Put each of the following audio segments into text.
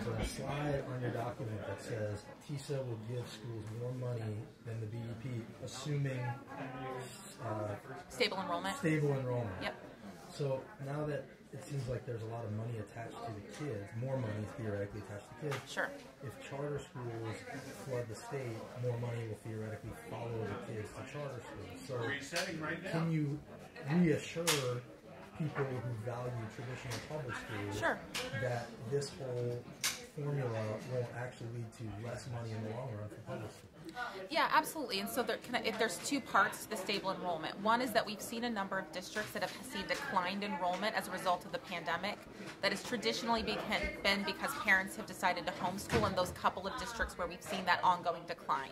there's a slide on your document that says TISA will give schools more money than the BEP, assuming stable enrollment. Stable enrollment. Yep. So now that it seems like there's a lot of money attached to the kids, more money is theoretically attached to kids. Sure. If charter schools flood the state, more money will theoretically follow the kids to charter schools. So can you reassure people who value traditional public schools that this whole formula won't actually lead to less money in the long run for public schools? Yeah, absolutely. And so if there's two parts to the stable enrollment. One is that we've seen a number of districts that have seen declined enrollment as a result of the pandemic. That has traditionally been because parents have decided to homeschool in those couple of districts where we've seen that ongoing decline,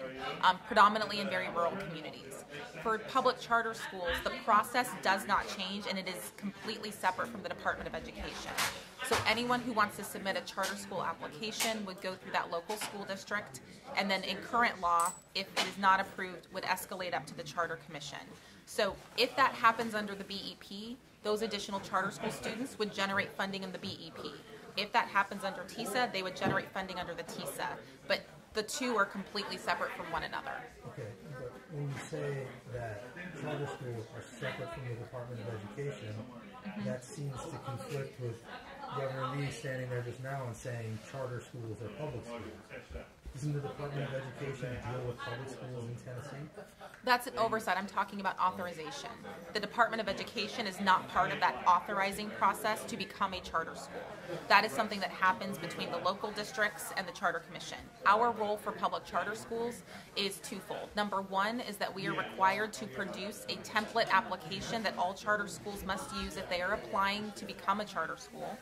predominantly in very rural communities. For public charter schools, the process does not change, and it is completely separate from the Department of Education. So anyone who wants to submit a charter school application would go through that local school district, and then in current law, if it is not approved, would escalate up to the Charter Commission. So if that happens under the BEP, those additional charter school students would generate funding in the BEP. If that happens under TISA, they would generate funding under the TISA. But the two are completely separate from one another. Okay, but when you say that charter schools are separate from the Department of Education, that seems to conflict with Governor Lee standing there just now and saying charter schools are public schools. Doesn't the Department of Education deal with public schools in Tennessee? That's an oversight. I'm talking about authorization. The Department of Education is not part of that authorizing process to become a charter school. That is something that happens between the local districts and the Charter Commission. Our role for public charter schools is twofold. Number one is that we are required to produce a template application that all charter schools must use if they are applying to become a charter school.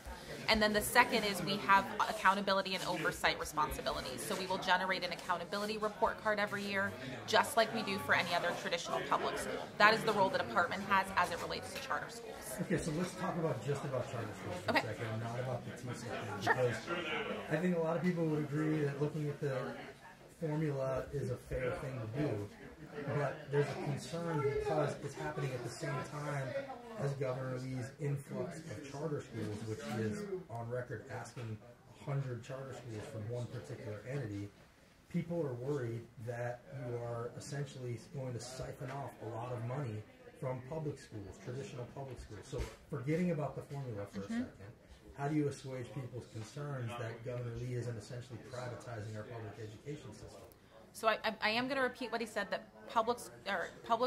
And then the second is we have accountability and oversight responsibilities. So we will generate an accountability report card every year, just like we do for any other traditional public school. That is the role the department has as it relates to charter schools. Okay, so let's talk about just about charter schools for a second, and not about the TISA thing. Sure. Because I think a lot of people would agree that looking at the formula is a fair thing to do. But there's a concern because it's happening at the same time as Governor Lee's influx of charter schools, which is on record asking 100 charter schools from one particular entity. People are worried that you are essentially going to siphon off a lot of money from public schools, traditional public schools. So forgetting about the formula for a second, how do you assuage people's concerns that Governor Lee isn't essentially privatizing our public education system? So I am going to repeat what he said, that public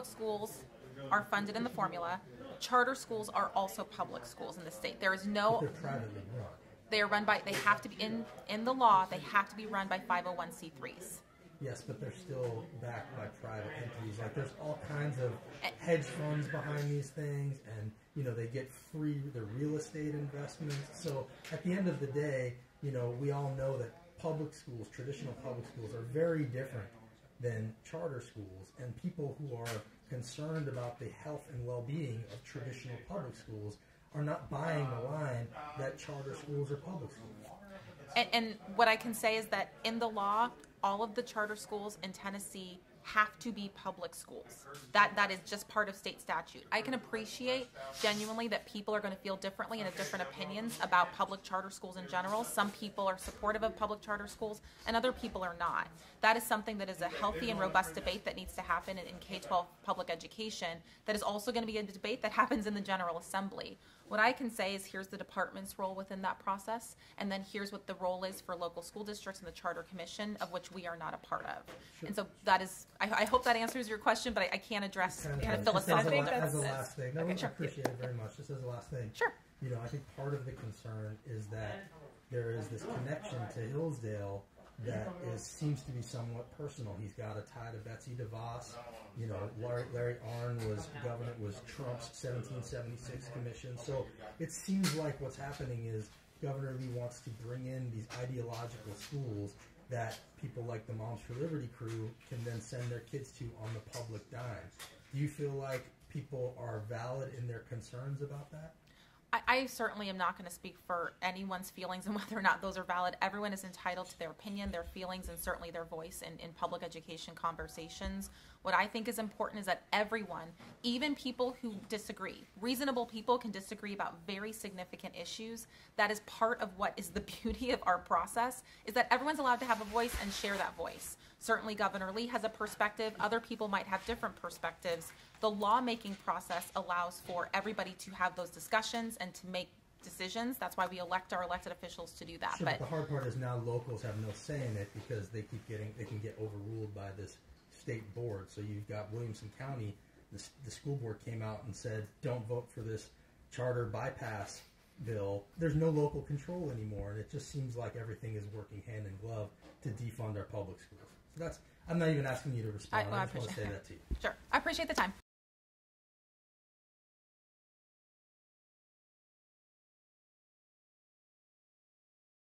schools are funded in the formula. Charter schools are also public schools in the state. There is no... But they're privately run. They are run by, they have to be, in the law, they have to be run by 501c3s. Yes, but they're still backed by private entities. Like, there's all kinds of hedge funds behind these things, and, you know, they get free, their real estate investments. So at the end of the day, you know, we all know that public schools, traditional public schools, are very different than charter schools, and people who are concerned about the health and well-being of traditional public schools are not buying the line that charter schools are public schools. And what I can say is that in the law, all of the charter schools in Tennessee have to be public schools. That is just part of state statute. I can appreciate genuinely that people are going to feel differently and have different opinions about public charter schools in general. Some people are supportive of public charter schools and other people are not. That is something that is a healthy and robust debate that needs to happen in K-12 public education. That is also going to be a debate that happens in the General Assembly. What I can say is here's the department's role within that process, and then here's what the role is for local school districts and the Charter Commission, of which we are not a part of. Sure. And so that is, I hope that answers your question, but I can't address kind of philosophical differences. As a last thing, no, okay, sure. I appreciate it very much. Just as a last thing, sure. You know, I think part of the concern is that there is this connection to Hillsdale that seems to be somewhat personal. He's got a tie to Betsy DeVos. You know, Larry Arnn was governor, was Trump's 1776 commission. So it seems like what's happening is Governor Lee wants to bring in these ideological schools that people like the Moms for Liberty crew can then send their kids to on the public dime. Do you feel like people are valid in their concerns about that? I certainly am not going to speak for anyone's feelings and whether or not those are valid. Everyone is entitled to their opinion, their feelings, and certainly their voice in public education conversations. What I think is important is that everyone, even people who disagree, reasonable people can disagree about very significant issues. That is part of what is the beauty of our process, is that everyone's allowed to have a voice and share that voice. Certainly Governor Lee has a perspective. Other people might have different perspectives. The lawmaking process allows for everybody to have those discussions and to make decisions. That's why we elect our elected officials to do that. Sure, but the hard part is now locals have no say in it because they can get overruled by this state board. So you've got Williamson County, the school board came out and said, don't vote for this charter bypass bill. There's no local control anymore, and it just seems like everything is working hand in glove to defund our public schools. So I'm not even asking you to respond. I just want to say that to you. Sure. I appreciate the time.